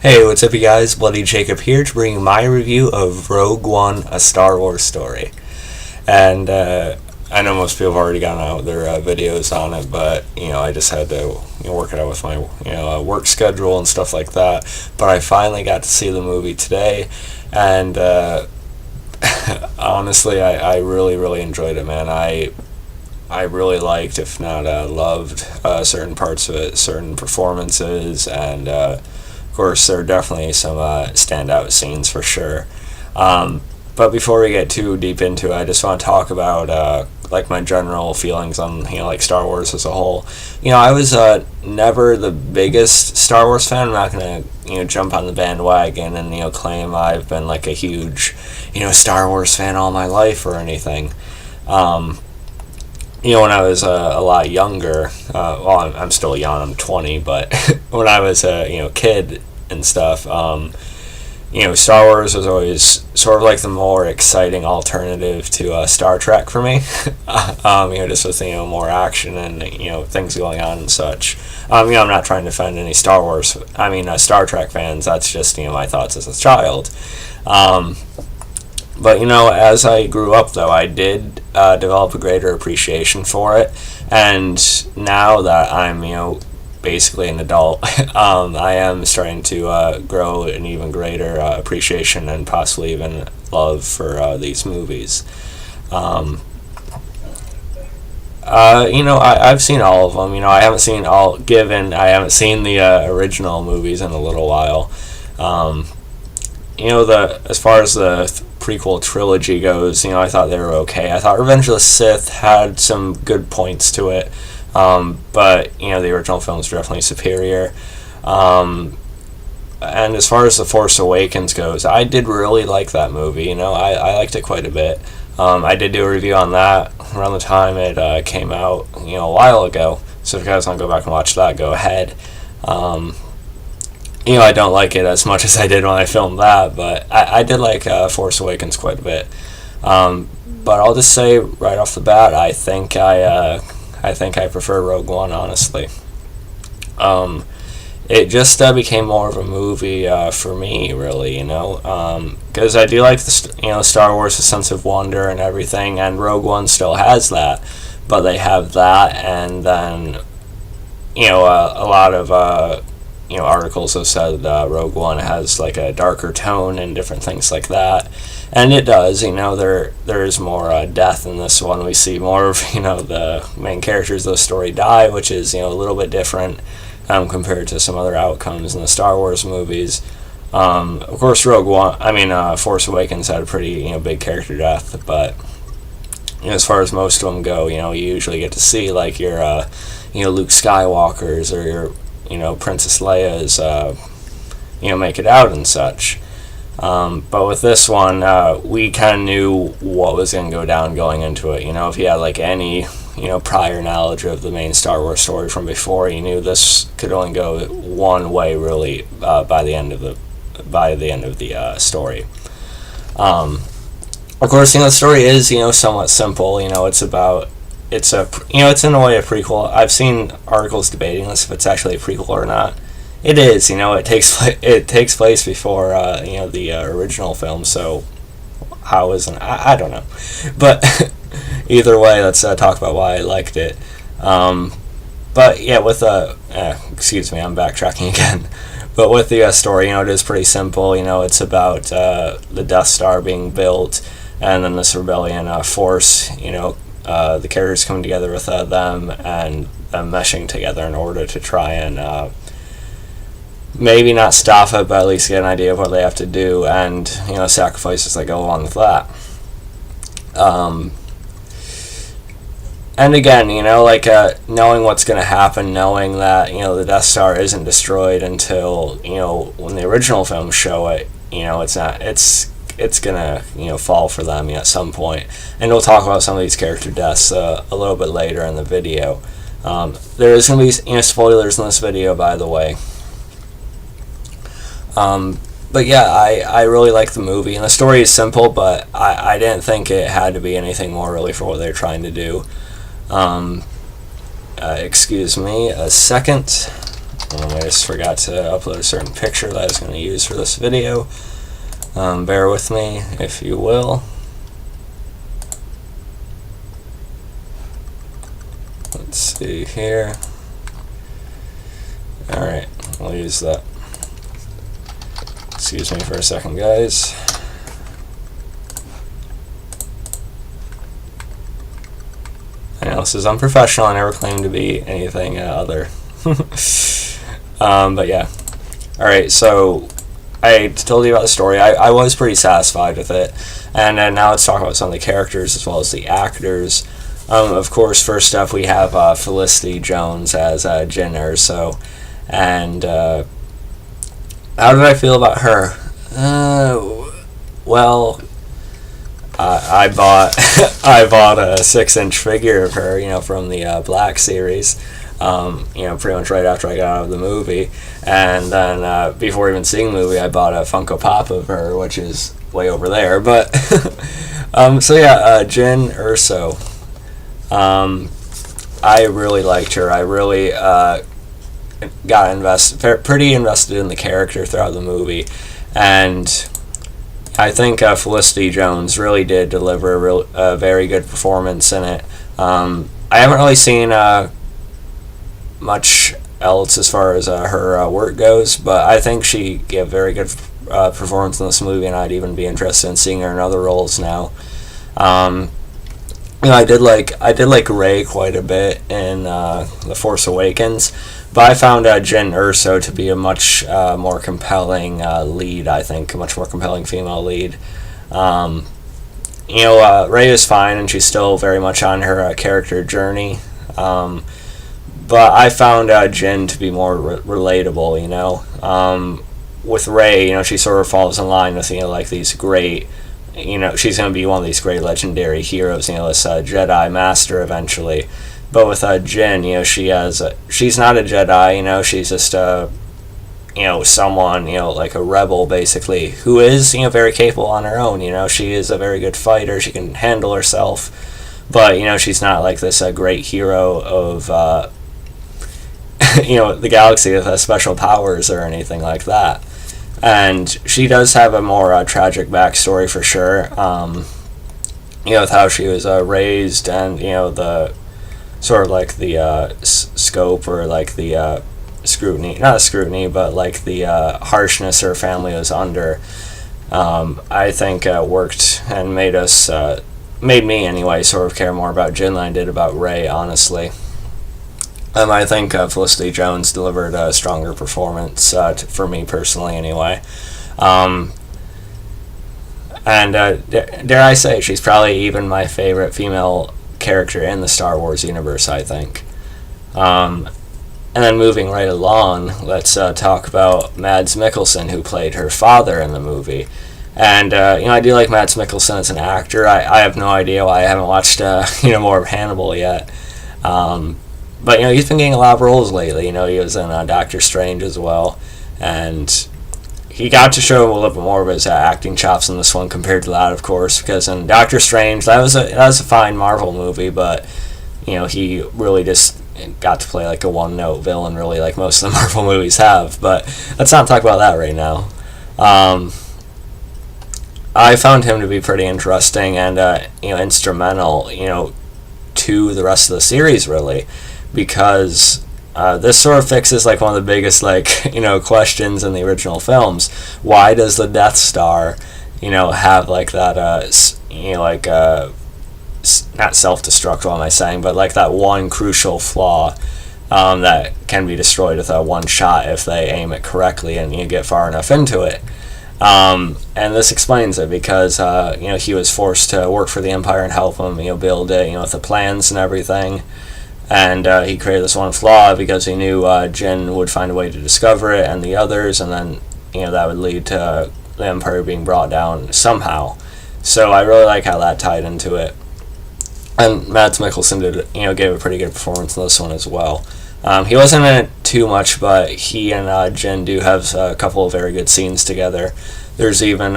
Hey, what's up, you guys? Bloody Jacob here to bring you my review of Rogue One, a Star Wars story. And I know most people have already gotten out their videos on it, but I just had to work it out with my work schedule and stuff like that. But I finally got to see the movie today, and honestly, I really enjoyed it, man. I really liked, if not loved, certain parts of it, certain performances, and of course, there are definitely some standout scenes for sure. But before we get too deep into it, I just want to talk about my general feelings on Star Wars as a whole. I was never the biggest Star Wars fan. I'm not gonna jump on the bandwagon and claim I've been like a huge Star Wars fan all my life or anything. When I was a lot younger, well, I'm still young, I'm 20, but when I was a kid and stuff, Star Wars was always sort of like the more exciting alternative to Star Trek for me. Just with more action and things going on and such. I'm not trying to offend any Star Trek fans. That's just my thoughts as a child. But as I grew up, though, I did develop a greater appreciation for it, and now that I'm basically an adult, I am starting to grow an even greater appreciation and possibly even love for these movies. I've seen all of them. I haven't seen I haven't seen the original movies in a little while. As far as the prequel trilogy goes, I thought they were okay. I thought Revenge of the Sith had some good points to it, but the original film is definitely superior. And as far as The Force Awakens goes, I did really like that movie. I liked it quite a bit. I did do a review on that around the time it came out, a while ago. So if you guys want to go back and watch that, go ahead. I don't like it as much as I did when I filmed that, but I did like Force Awakens quite a bit. But I'll just say right off the bat, I think I prefer Rogue One, honestly. It just became more of a movie for me, really, because I do like the Star Wars, a sense of wonder and everything, and Rogue One still has that, but they have that, and then a lot of articles have said Rogue One has like a darker tone and different things like that, and it does. There is more death in this one. We see more of the main characters of the story die, which is a little bit different compared to some other outcomes in the Star Wars movies. Of course, Force Awakens had a pretty big character death, but as far as most of them go, you usually get to see like your Luke Skywalkers or your Princess Leia's, make it out and such. But with this one, we kind of knew what was going to go down going into it. If you had like any, prior knowledge of the main Star Wars story from before, you knew this could only go one way, really, by the end of the story. Of course, the story is, somewhat simple. It's in a way a prequel. I've seen articles debating this, if it's actually a prequel or not. It is, it takes place before the original film. So how isn't I don't know, but either way, let's talk about why I liked it. But yeah, with excuse me, I'm backtracking again. But with the story, it is pretty simple. It's about the Death Star being built, and then this rebellion force. The characters coming together with them and them meshing together in order to try and maybe not stop it, but at least get an idea of what they have to do, and sacrifices that go along with that. And again, knowing what's going to happen, knowing that the Death Star isn't destroyed until when the original films show it, it's gonna fall for them at some point, and we'll talk about some of these character deaths a little bit later in the video. There is gonna be spoilers in this video, by the way. But yeah, I really like the movie, and the story is simple, but I didn't think it had to be anything more really for what they're trying to do. Excuse me a second. I just forgot to upload a certain picture that I was going to use for this video. Bear with me, if you will. Let's see here. Alright, we'll use that. Excuse me for a second, guys. I know this is unprofessional. I never claimed to be anything other. But yeah. Alright, so I told you about the story. I was pretty satisfied with it. And now let's talk about some of the characters as well as the actors. Of course, first up we have Felicity Jones as Jyn Erso. And how did I feel about her? Well, I bought I bought a 6-inch figure of her, from the Black series, pretty much right after I got out of the movie, and then before even seeing the movie, I bought a Funko Pop of her, which is way over there. But so yeah, Jyn Erso. I really liked her. I really got pretty invested in the character throughout the movie, and I think Felicity Jones really did deliver a very good performance in it. I haven't really seen much else as far as her work goes, but I think she gave a very good performance in this movie, and I'd even be interested in seeing her in other roles now. I did like Rey quite a bit in The Force Awakens, but I found Jyn Erso to be a much more compelling lead. I think a much more compelling female lead. Rey is fine, and she's still very much on her character journey. But I found Jyn to be more relatable. With Rey, she sort of falls in line with like these great. She's going to be one of these great legendary heroes, this Jedi Master eventually. But with Jyn, she's not a Jedi, she's just someone, like a rebel basically, who is, very capable on her own, she is a very good fighter, she can handle herself, but, she's not like this great hero of, the galaxy with special powers or anything like that. And she does have a more tragic backstory for sure, with how she was raised, and the sort of like the scope, or like the scrutiny, not scrutiny, but like the harshness her family was under. I think worked and made me anyway sort of care more about Jyn than I did about Rey, honestly. I think Felicity Jones delivered a stronger performance for me personally, anyway. And dare I say, she's probably even my favorite female character in the Star Wars universe, I think. And then moving right along, let's talk about Mads Mikkelsen, who played her father in the movie. And I do like Mads Mikkelsen as an actor. I have no idea why I haven't watched more of Hannibal yet. But, he's been getting a lot of roles lately. He was in Doctor Strange as well. And he got to show a little bit more of his acting chops in this one compared to that, of course. Because in Doctor Strange, that was a fine Marvel movie, but, he really just got to play like a one-note villain, really, like most of the Marvel movies have. But let's not talk about that right now. I found him to be pretty interesting and, instrumental, to the rest of the series, really. Because this sort of fixes like one of the biggest questions in the original films. Why does the Death Star have like that not self-destruct, what am I saying, but like that one crucial flaw that can be destroyed with one shot if they aim it correctly and you get far enough into it. And this explains it, because he was forced to work for the Empire and help him build it with the plans and everything. And he created this one flaw because he knew Jyn would find a way to discover it, and the others, and then that would lead to the Empire being brought down somehow. So I really like how that tied into it. And Mads Mikkelsen gave a pretty good performance in this one as well. He wasn't in it too much, but he and Jyn do have a couple of very good scenes together. There's even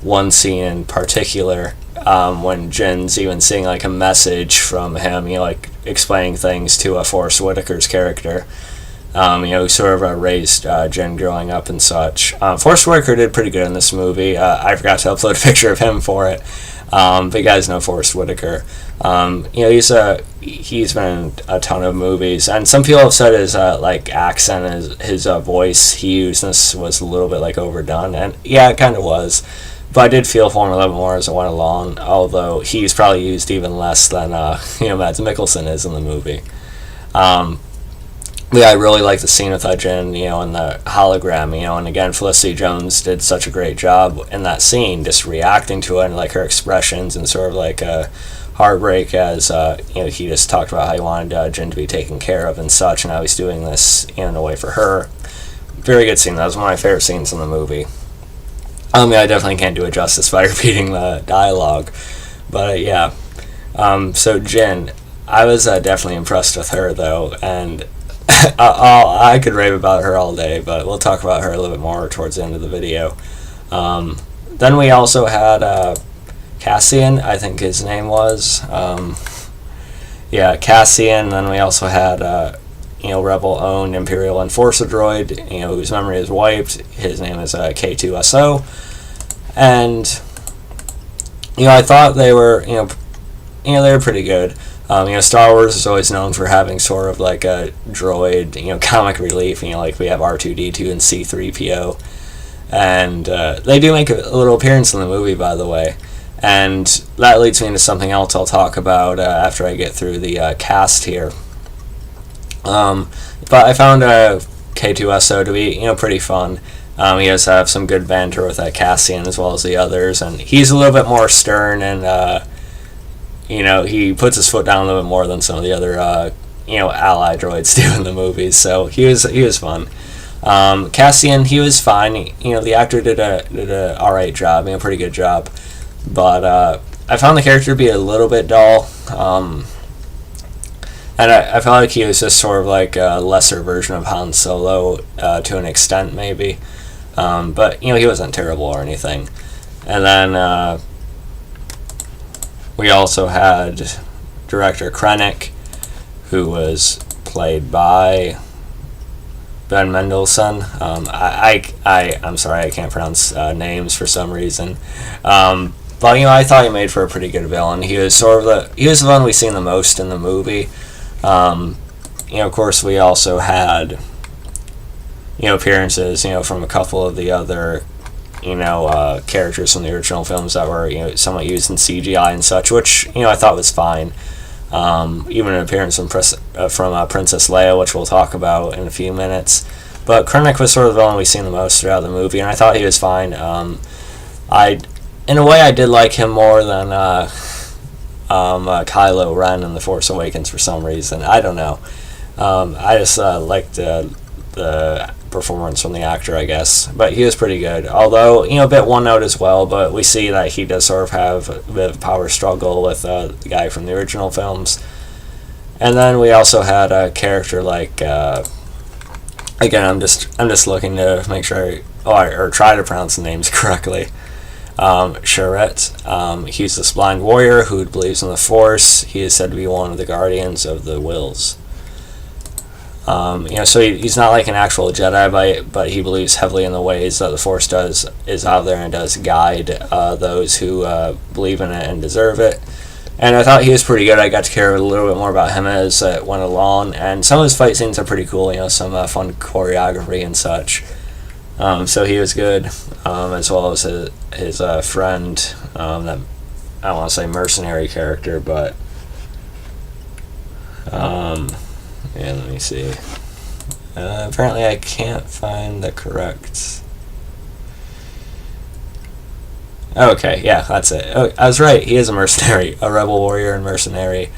one scene in particular when Jyn's even seeing like a message from him, like explaining things to Forest Whitaker's character. Sort of raised Jyn growing up and such. Forest Whitaker did pretty good in this movie. I forgot to upload a picture of him for it. But you guys know Forest Whitaker. He's been in a ton of movies, and some people have said his accent, his voice he used in this was a little bit overdone, and yeah, it kind of was. But I did feel for him a little more as it went along, although he's probably used even less than Mads Mikkelsen is in the movie. Yeah, I really like the scene with Jyn, and the hologram, and again, Felicity Jones did such a great job in that scene, just reacting to it and her expressions and sort of a heartbreak as he just talked about how he wanted Jyn to be taken care of and such, and how he's doing this in a way for her. Very good scene. That was one of my favorite scenes in the movie. I definitely can't do it justice by repeating the dialogue, but yeah. So Jyn, I was definitely impressed with her though, and I could rave about her all day, but we'll talk about her a little bit more towards the end of the video. Then we also had Cassian, I think his name was. Cassian. Then we also had Rebel-owned Imperial Enforcer droid, whose memory is wiped. His name is K2SO, and I thought they were they were pretty good. Star Wars is always known for having sort of a droid, comic relief. We have R2-D2 and C-3PO, and they do make a little appearance in the movie, by the way. And that leads me into something else I'll talk about after I get through the cast here. But I found K2SO to be, pretty fun. He does have some good banter with Cassian as well as the others, and he's a little bit more stern and he puts his foot down a little bit more than some of the other, ally droids do in the movies. So he was fun. Cassian, he was fine. The actor did a all right job, pretty good job. But I found the character to be a little bit dull. And I felt like he was just sort of a lesser version of Han Solo to an extent, maybe. But he wasn't terrible or anything. And then we also had director Krennic, who was played by Ben Mendelsohn. I'm sorry, I can't pronounce names for some reason. But I thought he made for a pretty good villain. He was the one we seen the most in the movie. Of course, we also had appearances from a couple of the other characters from the original films that were somewhat used in CGI and such, which I thought was fine. Even an appearance from Princess Leia, which we'll talk about in a few minutes. But Krennic was sort of the villain we've seen the most throughout the movie, and I thought he was fine. In a way, I did like him more than Kylo Ren in The Force Awakens for some reason. I don't know. I just liked the performance from the actor, I guess. But he was pretty good. Although, a bit one-note as well, but we see that he does sort of have a bit of a power struggle with the guy from the original films. And then we also had a character again, I'm just looking to make sure or try to pronounce the names correctly. Charette. He's this blind warrior who believes in the Force. He is said to be one of the guardians of the Wills. So he's not an actual Jedi, but he believes heavily in the ways that the Force is out there and does guide those who believe in it and deserve it. And I thought he was pretty good. I got to care a little bit more about him as it went along, and some of his fight scenes are pretty cool. Some fun choreography and such. So he was good, as well as his friend, that I don't want to say mercenary character, but let me see. Apparently I can't find the correct... Okay, yeah, that's it. Oh, I was right, he is a mercenary, a rebel warrior and mercenary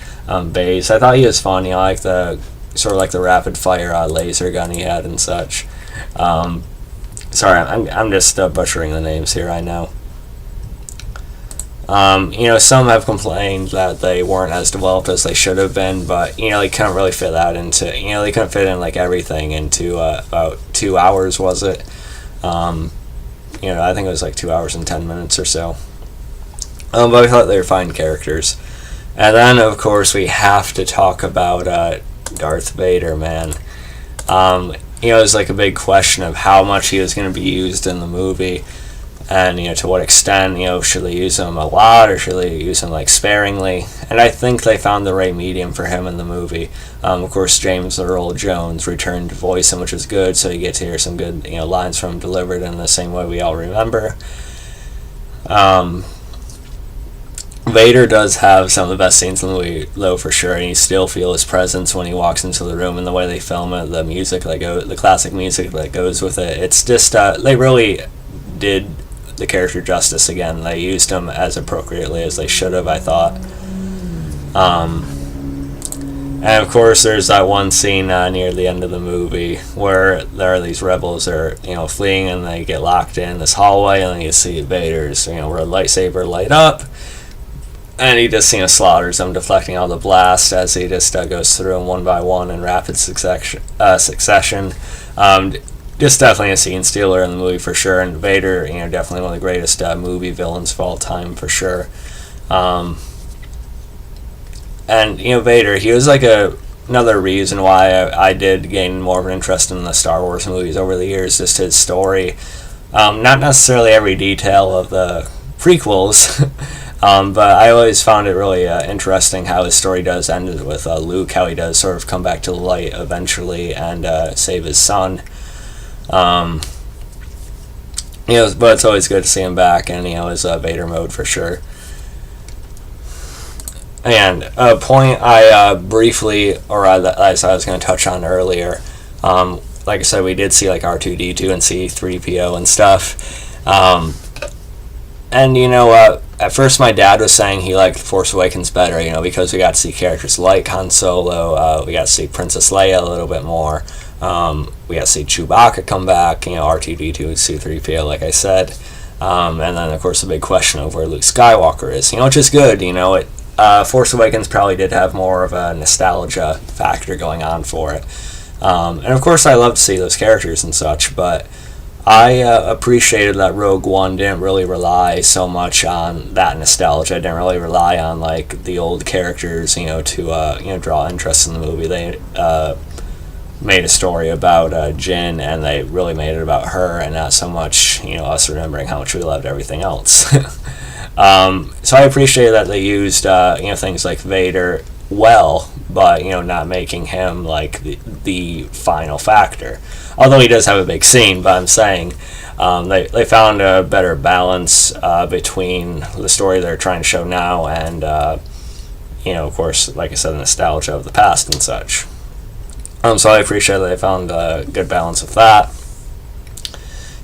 base. I thought he was fun, like the sort of the rapid fire laser gun he had and such. Sorry, I'm just butchering the names here, I know. Some have complained that they weren't as developed as they should have been, but, they couldn't really fit that into, they couldn't fit in, everything into about 2 hours, was it? I think it was 2 hours and 10 minutes or so. But I thought they were fine characters. And then, of course, we have to talk about Darth Vader, man. It was like a big question of how much he was going to be used in the movie, and to what extent. Should they use him a lot, or should they use him like sparingly? And I think they found the right medium for him in the movie. Of course, James Earl Jones returned to voice him, which is good, so you get to hear some good lines from him delivered in the same way we all remember. Vader does have some of the best scenes in the movie, though, for sure, and you still feel his presence when he walks into the room, and the way they film it, the music the classic music that goes with it. It's just they really did the character justice again. They used him as appropriately as they should have, I thought. And of course, there's that one scene near the end of the movie where there are these rebels that are fleeing, and they get locked in this hallway, and then you see Vader's red lightsaber light up. And he just, slaughters them, deflecting all the blasts as he just goes through them one by one in rapid succession. Just definitely a scene stealer in the movie for sure. And Vader, definitely one of the greatest movie villains of all time for sure. And Vader, he was like another reason why I did gain more of an interest in the Star Wars movies over the years. Just his story, not necessarily every detail of the prequels. But I always found it really interesting how his story does end with Luke, how he does sort of come back to the light eventually and save his son. But it's always good to see him back, and his Vader mode for sure. And a point I briefly, or that I was going to touch on earlier, like I said, we did see like R2-D2 and C-3PO and stuff. And at first my dad was saying he liked Force Awakens better, because we got to see characters like Han Solo, we got to see Princess Leia a little bit more, we got to see Chewbacca come back, R2-D2, C-3PO, like I said, and then of course the big question of where Luke Skywalker is, which is good, Force Awakens probably did have more of a nostalgia factor going on for it, and of course I love to see those characters and such, but I appreciated that Rogue One didn't really rely so much on that nostalgia. It didn't really rely on like the old characters, to draw interest in the movie. They made a story about Jyn, and they really made it about her, and not so much us remembering how much we loved everything else. So I appreciate that they used things like Vader well, but not making him like the final factor. Although he does have a big scene, but I'm saying they found a better balance between the story they're trying to show now and of course, like I said, the nostalgia of the past and such. So I appreciate that they found a good balance with that.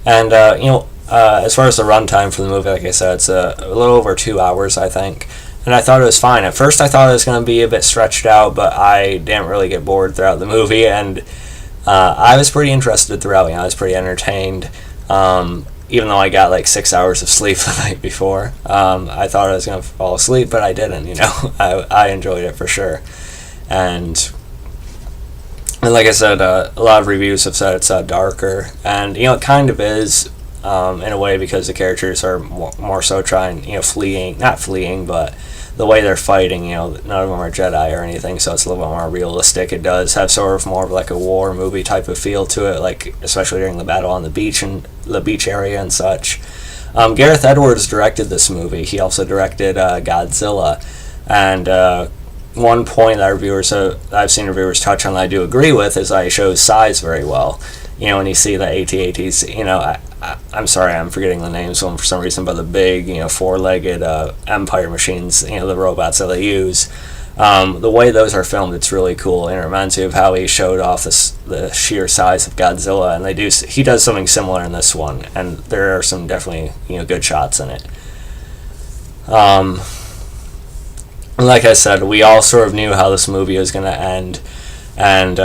And as far as the runtime for the movie, like I said, it's a little over 2 hours, I think. And I thought it was fine. At first I thought it was going to be a bit stretched out, but I didn't really get bored throughout the movie, and I was pretty interested throughout. I was pretty entertained, even though I got like 6 hours of sleep the night before. I thought I was going to fall asleep, but I didn't, I enjoyed it for sure. And like I said, a lot of reviews have said it's darker, and it kind of is, in a way, because the characters are more so trying, not fleeing, but the way they're fighting, none of them are Jedi or anything, so it's a little bit more realistic. It does have sort of more of like a war movie type of feel to it, like especially during the battle on the beach and the beach area and such. Gareth Edwards directed this movie. He also directed Godzilla, and one point that I've seen reviewers touch on that I do agree with is that it shows size very well. When you see the AT-ATs, I'm sorry, I'm forgetting the names of them for some reason, but the big, four-legged Empire machines, the robots that they use, the way those are filmed, it's really cool, and it reminds me of how he showed off the sheer size of Godzilla, and he does something similar in this one, and there are some definitely, good shots in it. Like I said, we all sort of knew how this movie was going to end, and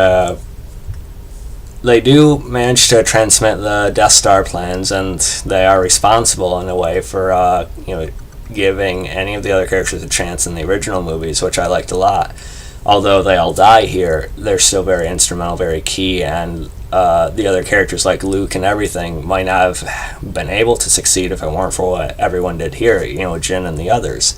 they do manage to transmit the Death Star plans, and they are responsible in a way for giving any of the other characters a chance in the original movies, which I liked a lot. Although they all die here, they're still very instrumental, very key, and the other characters like Luke and everything might not have been able to succeed if it weren't for what everyone did here, Jyn and the others.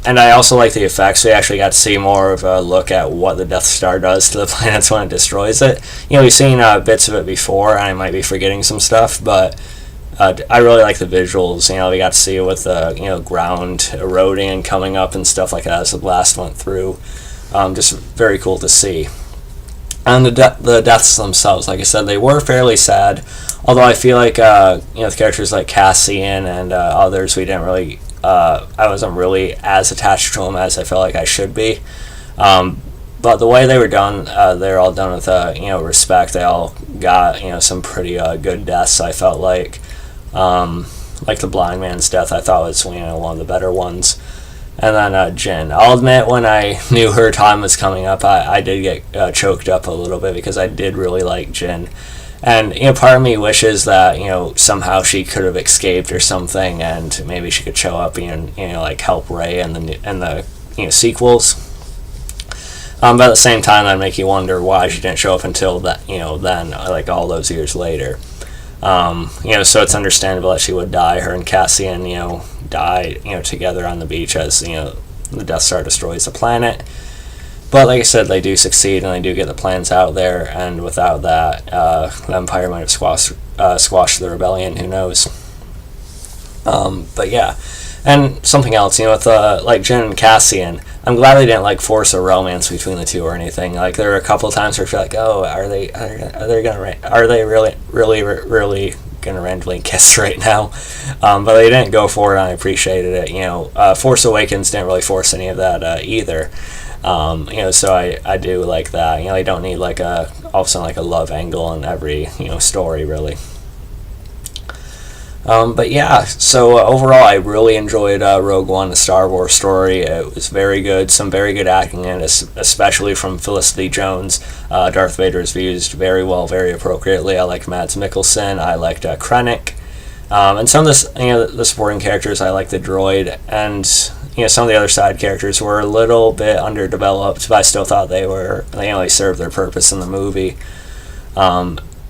And I also like the effects. We actually got to see more of a look at what the Death Star does to the planets when it destroys it. We've seen bits of it before, and I might be forgetting some stuff, but I really like the visuals. We got to see it with the ground eroding and coming up and stuff like that as the blast went through. Just very cool to see. And the deaths themselves, like I said, they were fairly sad. Although I feel like the characters like Cassian and others, we didn't really. I wasn't really as attached to them as I felt like I should be. But the way they were done, they're all done with respect. They all got some pretty good deaths. I felt like the blind man's death. I thought was one of the better ones. And then Jyn. I'll admit, when I knew her time was coming up, I did get choked up a little bit because I did really like Jyn. And part of me wishes that somehow she could have escaped or something, and maybe she could show up and like help Rey and the sequels. But at the same time, that'd make you wonder why she didn't show up until that then, like all those years later. So it's understandable that she would die. Her and Cassian die together on the beach as the Death Star destroys the planet. But like I said, they do succeed and they do get the plans out there, and without that, the Empire might have squashed the rebellion, who knows. But yeah, and something else, with like Jyn and Cassian, I'm glad they didn't like force a romance between the two or anything. Like there were a couple of times where I feel like, oh, are they really gonna randomly kiss right now? But they didn't go for it, and I appreciated it. Force Awakens didn't really force any of that either. So I do like that. They don't need like all of a sudden like a love angle in every story really. But yeah, so overall I really enjoyed Rogue One, the Star Wars story. It was very good, some very good acting in it, especially from Felicity Jones. Darth Vader is used very well, very appropriately. I like Mads Mikkelsen, I liked Krennic, and some of the supporting characters. I like the droid, and some of the other side characters were a little bit underdeveloped, but I still thought they served their purpose in the movie.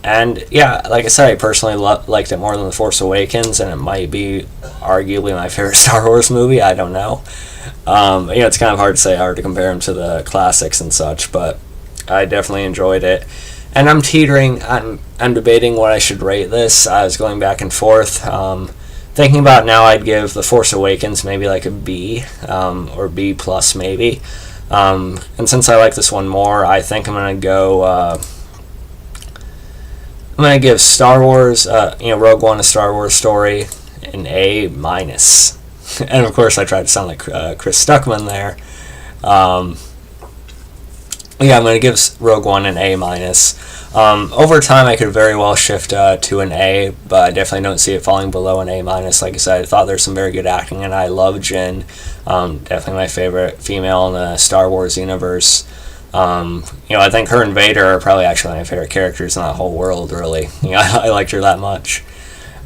And yeah, like I said, I personally liked it more than The Force Awakens, and it might be arguably my favorite Star Wars movie. I don't know. It's kind of hard to say, hard to compare them to the classics and such, but I definitely enjoyed it. And I'm teetering, I'm debating what I should rate this. I was going back and forth. Thinking about it now, I'd give The Force Awakens maybe like a B, or B plus maybe. And since I like this one more, I think I'm going to go... I'm going to give Star Wars, Rogue One, a Star Wars story, an A minus. And of course I tried to sound like Chris Stuckman there. I'm going to give Rogue One an A minus. Over time I could very well shift to an A, but I definitely don't see it falling below an A minus. Like I said, I thought there's some very good acting, and I love Jyn. Definitely my favorite female in the Star Wars universe. I think her and Vader are probably actually my favorite characters in that whole world, really. I liked her that much.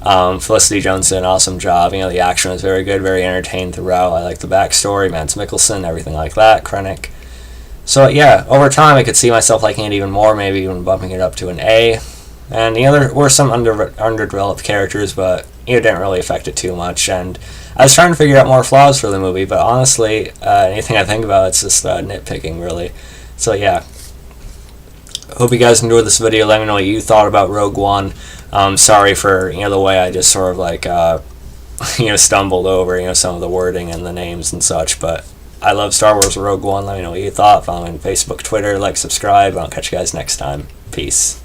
Felicity Jones did an awesome job. The action was very good, very entertained throughout. I liked the backstory, Mads Mikkelsen, everything like that, Krennic. So yeah, over time I could see myself liking it even more, maybe even bumping it up to an A. And there were some underdeveloped characters, but it didn't really affect it too much. And I was trying to figure out more flaws for the movie, but honestly, anything I think about, it's just nitpicking, really. So yeah, hope you guys enjoyed this video. Let me know what you thought about Rogue One. Sorry for the way I just sort of like stumbled over some of the wording and the names and such, but I love Star Wars Rogue One. Let me know what you thought. Follow me on Facebook, Twitter, like, subscribe. I'll catch you guys next time. Peace.